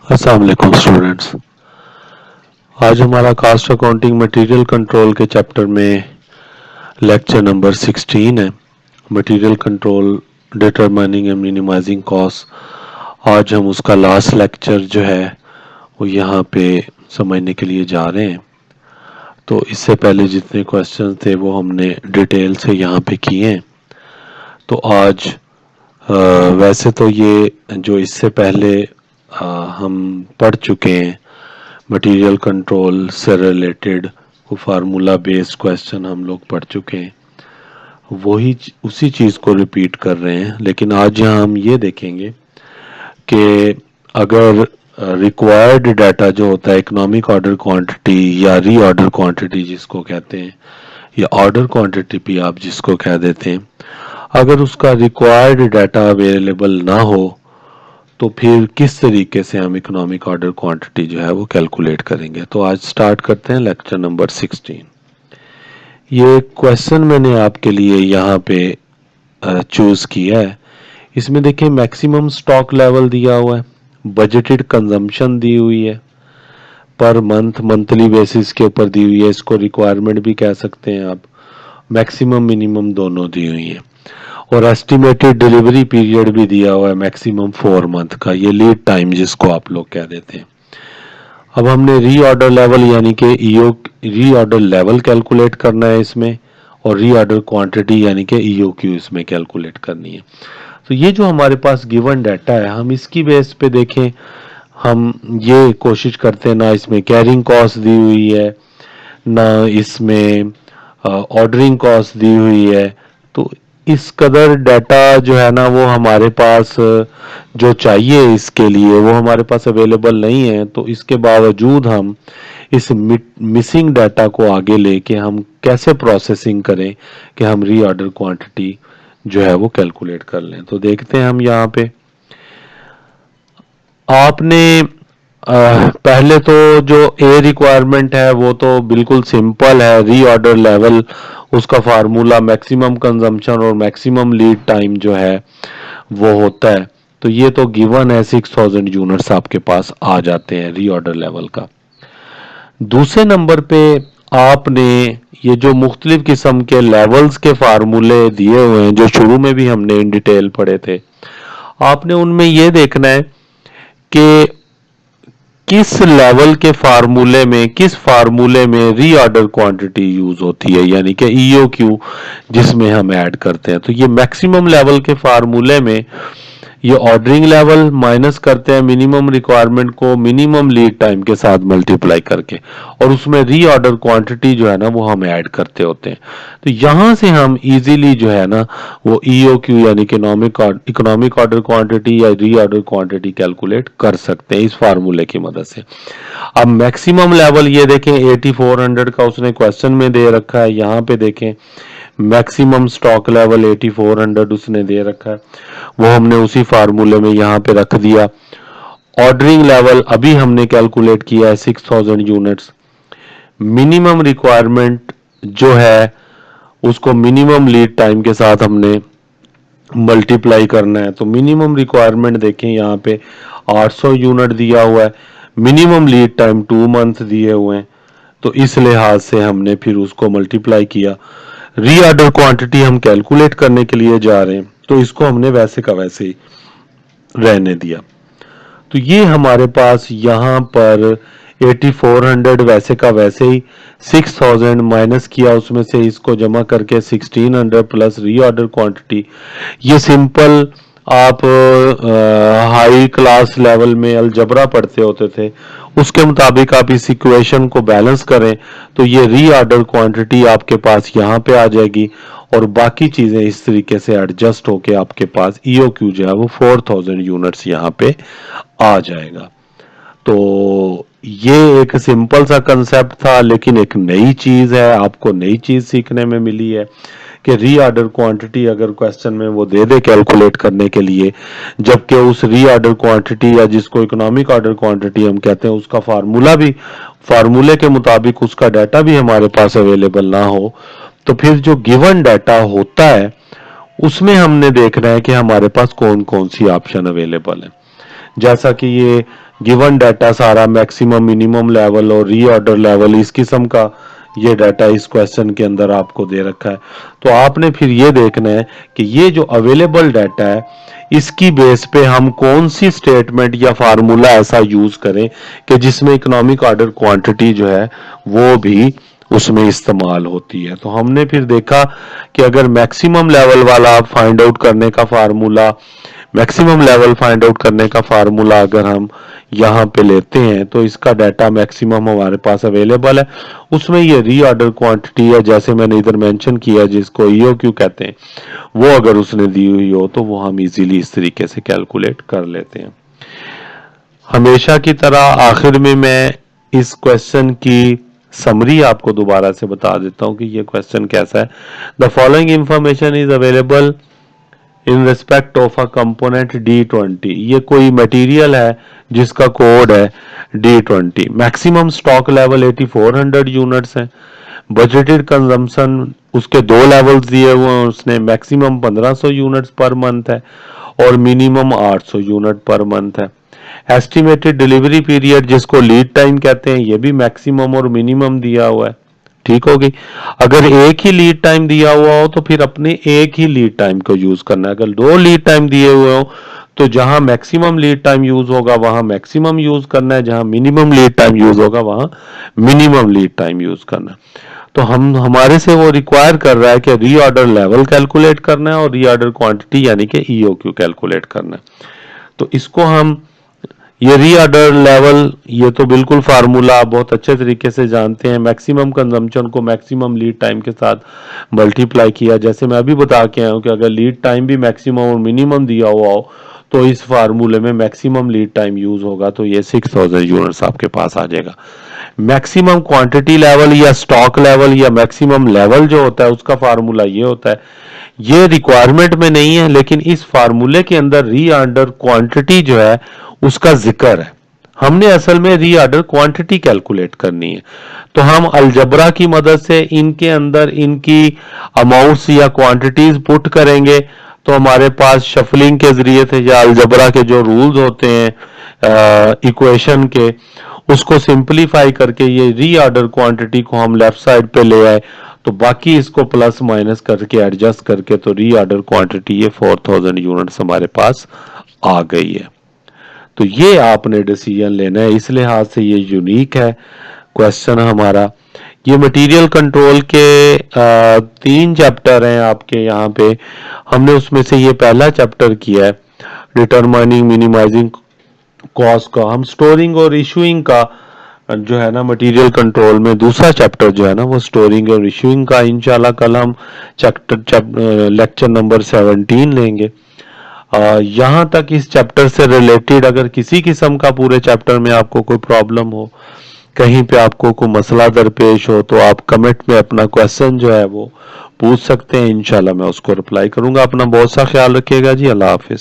अस्सलाम वालेकुम स्टूडेंट्स। आज हमारा कास्ट अकाउंटिंग मटेरियल कंट्रोल के चैप्टर में लेक्चर नंबर 16 है। Material control determining and minimizing cost. आज हम उसका लास्ट लेक्चर जो है वो यहाँ पे समझने के लिए जा रहे हैं। तो इससे पहले जितने क्वेश्चन थे वो हमने डिटेल से यहाँ पे किए हैं। तो आज वैसे तो ये जो इससे पहले हम पढ़ चुके हैं मटेरियल कंट्रोल से रिलेटेड वो फार्मूला बेस्ड क्वेश्चन हम लोग पढ़ चुके हैं, वही उसी चीज़ को रिपीट कर रहे हैं। लेकिन आज यहाँ हम ये देखेंगे कि अगर रिक्वायर्ड डाटा जो होता है इकोनॉमिक ऑर्डर क्वांटिटी या री ऑर्डर क्वांटिटी जिसको कहते हैं, या ऑर्डर क्वांटिटी भी आप जिसको कह देते हैं, अगर उसका रिक्वायर्ड डाटा अवेलेबल ना हो तो फिर किस तरीके से हम इकोनॉमिक ऑर्डर क्वांटिटी जो है वो कैलकुलेट करेंगे। तो आज स्टार्ट करते हैं लेक्चर नंबर 16। ये क्वेश्चन मैंने आपके लिए यहाँ पे चूज किया है। इसमें देखिए मैक्सिमम स्टॉक लेवल दिया हुआ है, बजटेड कंजम्पशन दी हुई है, पर मंथ मंथली बेसिस के ऊपर दी हुई है, इसको रिक्वायरमेंट भी कह सकते हैं आप, मैक्सिमम मिनिमम दोनों दी हुई है, और एस्टिमेटेड डिलीवरी पीरियड भी दिया हुआ है मैक्सिमम 4 मंथ का, ये लीड टाइम जिसको आप लोग कह देते हैं। अब हमने री ऑर्डर लेवल यानी कि ईओ री ऑर्डर लेवल कैलकुलेट करना है इसमें, और री ऑर्डर क्वांटिटी यानी कि ईओक्यू इसमें कैलकुलेट करनी है। तो ये जो हमारे पास गिवन डाटा है हम इसकी बेस पे देखें, हम ये कोशिश करते हैं ना इसमें कैरिंग कॉस्ट दी हुई है ना इसमें ऑर्डरिंग कॉस्ट दी हुई है। तो इस कदर डाटा जो है ना वो हमारे पास जो चाहिए इसके लिए वो हमारे पास अवेलेबल नहीं है। तो इसके बावजूद हम इस मिसिंग डाटा को आगे लेके हम कैसे प्रोसेसिंग करें कि हम री ऑर्डर क्वांटिटी जो है वो कैलकुलेट कर लें। तो देखते हैं हम यहाँ पे आपने पहले तो जो ए रिक्वायरमेंट है वो तो बिल्कुल सिंपल है, री ऑर्डर लेवल उसका फार्मूला मैक्सिमम कंजम्पशन और मैक्सिमम लीड टाइम जो है वो होता है। तो ये तो गिवन है, 6000 यूनिट्स आपके पास आ जाते हैं री ऑर्डर लेवल का। दूसरे नंबर पे आपने ये जो मुख्तलिफ किस्म के लेवल्स के फार्मूले दिए हुए हैं जो शुरू में भी हमने इन डिटेल पढ़े थे, आपने उनमें ये देखना है कि किस लेवल के फार्मूले में किस फार्मूले में री ऑर्डर क्वांटिटी यूज होती है, यानी कि ईओक्यू जिसमें हम ऐड करते हैं। तो ये मैक्सिमम लेवल के फार्मूले में ये ऑर्डरिंग लेवल माइनस करते हैं मिनिमम रिक्वायरमेंट को मिनिमम लीड टाइम के साथ मल्टीप्लाई करके, और उसमें री ऑर्डर क्वांटिटी जो है ना वो हम ऐड करते होते हैं। तो यहां से हम इजीली जो है ना वो ईओक्यू यानी कि इकोनॉमिक ऑर्डर क्वांटिटी या री ऑर्डर क्वांटिटी कैलकुलेट कर सकते हैं इस फार्मूले की मदद से। अब मैक्सिमम लेवल ये देखें 8400 का उसने क्वेश्चन में दे रखा है, यहाँ पे देखें मैक्सिमम स्टॉक लेवल 8400 उसने दे रखा है, वो हमने उसी फार्मूले में यहाँ पे रख दिया। ऑर्डरिंग लेवल अभी हमने कैलकुलेट किया है 6000 यूनिट्स। मिनिमम रिक्वायरमेंट जो है उसको मिनिमम लीड टाइम के साथ हमने मल्टीप्लाई करना है। तो मिनिमम रिक्वायरमेंट देखें यहाँ पे 800 यूनिट दिया हुआ है, मिनिमम लीड टाइम 2 मंथ दिए हुए हैं। तो इस लिहाज से हमने फिर उसको मल्टीप्लाई किया। री ऑर्डर क्वांटिटी हम कैलकुलेट करने के लिए जा रहे हैं तो इसको हमने वैसे का वैसे ही रहने दिया। तो ये हमारे पास यहाँ पर 8400 वैसे का वैसे ही, 6000 माइनस किया उसमें से इसको जमा करके 1600 प्लस री ऑर्डर क्वांटिटी। ये सिंपल आप हाई क्लास लेवल में अलजबरा पढ़ते होते थे, उसके मुताबिक आप इस इक्वेशन को बैलेंस करें तो ये री ऑर्डर क्वांटिटी आपके पास यहाँ पे आ जाएगी, और बाकी चीजें इस तरीके से एडजस्ट होके आपके पास ईओक्यू जो है वो 4000 यूनिट्स यहाँ पे आ जाएगा। तो ये एक सिंपल सा कंसेप्ट था, लेकिन एक नई चीज है, आपको नई चीज सीखने में मिली है कि री ऑर्डर क्वांटिटी अगर क्वेश्चन में वो दे दे कैलकुलेट करने के लिए, जबकि उस री ऑर्डर क्वांटिटी या जिसको इकोनॉमिक ऑर्डर क्वांटिटी हम कहते हैं उसका फार्मूले के मुताबिक उसका डाटा भी हमारे पास अवेलेबल ना हो, तो फिर जो गिवन डाटा होता है उसमें हमने देखना है कि हमारे पास कौन कौन सी ऑप्शन अवेलेबल है। जैसा कि ये गिवन डाटा सारा मैक्सिमम मिनिमम लेवल और रीऑर्डर लेवल इस किस्म का ये डाटा इस क्वेश्चन के अंदर आपको दे रखा है। तो आपने फिर ये देखना है कि ये जो अवेलेबल डाटा है इसकी बेस पे हम कौन सी स्टेटमेंट या फार्मूला ऐसा यूज करें कि जिसमें इकोनॉमिक ऑर्डर क्वांटिटी जो है वो भी उसमें इस्तेमाल होती है। तो हमने फिर देखा कि अगर मैक्सिमम लेवल वाला फाइंड आउट करने का formula maximum level find out करने का फार्मूला अगर हम यहाँ पे लेते हैं तो इसका डाटा मैक्सिमम हमारे पास अवेलेबल है। उसमें ये रीऑर्डर क्वांटिटी है जैसे मैंने इधर मेंशन किया जिसको ईओक्यू कहते हैं, वो अगर उसने दी हुई हो तो वो हम इजीली इस तरीके से कैलकुलेट कर लेते हैं। हमेशा की तरह आखिर में मैं इस क्वेश्चन की समरी आपको दोबारा से बता देता हूं कि ये क्वेश्चन कैसा है। The following information is available in respect of a component D20। ये कोई मटेरियल है जिसका कोड है D20। Maximum stock level 8400 units है। बजटेड कंजम्पशन उसके दो लेवल्स दिए हुए हैं, उसने मैक्सिमम 1500 यूनिट्स पर मंथ है और मिनिमम 800 यूनिट पर मंथ है। एस्टिमेटेड डिलीवरी पीरियड जिसको लीड टाइम कहते हैं ये भी मैक्सिमम और मिनिमम दिया हुआ है। ठीक होगी। अगर एक ही लीड टाइम दिया हुआ हो तो फिर अपने एक ही लीड टाइम को यूज करना है। अगर दो लीड टाइम दिए हुए हो तो जहां मैक्सिमम लीड टाइम यूज होगा वहां मैक्सिमम यूज करना है, जहां मिनिमम लीड टाइम यूज होगा वहां मिनिमम लीड टाइम यूज करना है। तो हम हमारे से वो रिक्वायर कर रहा है कि रीऑर्डर लेवल कैलकुलेट करना है और रीऑर्डर क्वांटिटी यानी कि ईओक्यू कैलकुलेट करना है। तो इसको हम ये रीऑर्डर लेवल ये तो बिल्कुल फार्मूला आप बहुत अच्छे तरीके से जानते हैं। मैक्सिमम कंजम्पशन को मैक्सिमम लीड टाइम के साथ मल्टीप्लाई किया, जैसे मैं अभी बता के आया हूं कि अगर लीड टाइम भी मैक्सिमम और मिनिमम दिया हुआ हो तो इस फार्मूले में मैक्सिमम लीड टाइम यूज होगा तो ये 6000 यूनिट्स आपके पास आ जाएगा। मैक्सिमम क्वांटिटी लेवल या स्टॉक लेवल या मैक्सिमम लेवल जो होता है उसका फार्मूला ये होता है, ये रिक्वायरमेंट में नहीं है लेकिन इस फार्मूले के अंदर रीऑर्डर क्वांटिटी जो है उसका जिक्र है। हमने असल में रीऑर्डर क्वांटिटी कैलकुलेट करनी है तो हम अलजबरा की मदद से इनके अंदर इनकी अमाउंट्स या क्वांटिटीज पुट करेंगे तो हमारे पास शफलिंग के जरिए से या अलजबरा के जो रूल्स होते हैं इक्वेशन के उसको सिंपलीफाई करके ये रीऑर्डर क्वांटिटी को हम लेफ्ट साइड पे ले आए तो बाकी इसको प्लस माइनस करके एडजस्ट करके तो रीऑर्डर क्वांटिटी ये 4000 यूनिट्स हमारे पास आ गई है। तो ये आपने डिसीजन लेना है, इस लिहाज से ये यूनिक है क्वेश्चन हमारा। ये मटेरियल कंट्रोल के 3 चैप्टर हैं आपके यहाँ पे। हमने उसमें से ये पहला चैप्टर किया है डिटरमाइनिंग मिनिमाइजिंग कॉस्ट का। हम स्टोरिंग और इशूइंग का जो है ना मटेरियल कंट्रोल में दूसरा चैप्टर जो है ना वो स्टोरिंग और इशूइंग का इंशाल्लाह कल हम लेक्चर नंबर 17 लेंगे। यहाँ तक इस चैप्टर से रिलेटेड अगर किसी किस्म का पूरे चैप्टर में आपको कोई प्रॉब्लम हो, कहीं पे आपको कोई मसला दरपेश हो तो आप कमेंट में अपना क्वेश्चन जो है वो पूछ सकते हैं। इंशाल्लाह मैं उसको रिप्लाई करूंगा। अपना बहुत सा ख्याल रखिएगा जी। अल्लाह हाफिज।